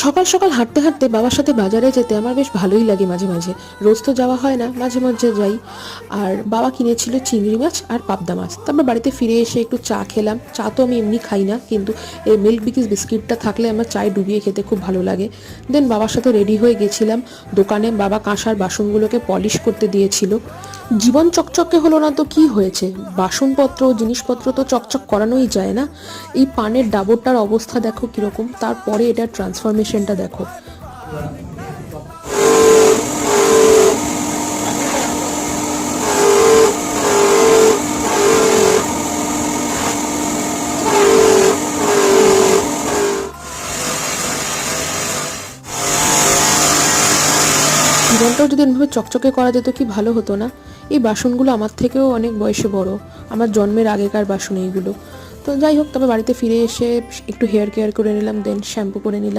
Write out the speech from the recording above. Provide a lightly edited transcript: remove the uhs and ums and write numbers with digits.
সকাল সকাল হাঁটতে হাঁটতে বাবার সাথে বাজারে যেতে আমার বেশ ভালোই লাগে মাঝে মাঝে। রোজ তো যাওয়া হয় না, মাঝে মাঝে যাই। আর বাবা কিনেছিল চিংড়ি মাছ আর পাবদা মাছ। তারপর বাড়িতে ফিরে এসে একটু চা খেলাম। চা তো আমি এমনি খাই না, কিন্তু এই মিল্ক বিকিস বিস্কিটটা থাকলে আমার চায়ে ডুবিয়ে খেতে খুব ভালো লাগে। দেন বাবার সাথে রেডি হয়ে গেছিলাম দোকানে। বাবা কাঁসার বাসনগুলোকে পলিশ করতে দিয়েছিল। জীবন চকচকে হলো না তো কি হয়েছে, বাসনপত্র জিনিসপত্র তো চকচক করানোই যায় না। এই পানের ডাবরটার অবস্থা দেখো কিরকম, তারপরে এটার ট্রান্সফরমেশনটা দেখো। জীবনটাও যদি এভাবে চকচকে করা যেত কি ভালো হতো না। এই বাসনগুলো আমার থেকেও অনেক বয়সে বড়, আমার জন্মের আগেকার বাসন এইগুলো। তো যাই হোক, তবে বাড়িতে ফিরে এসে একটু হেয়ার কেয়ার করে নিলাম, দেন শ্যাম্পু করে নিলাম।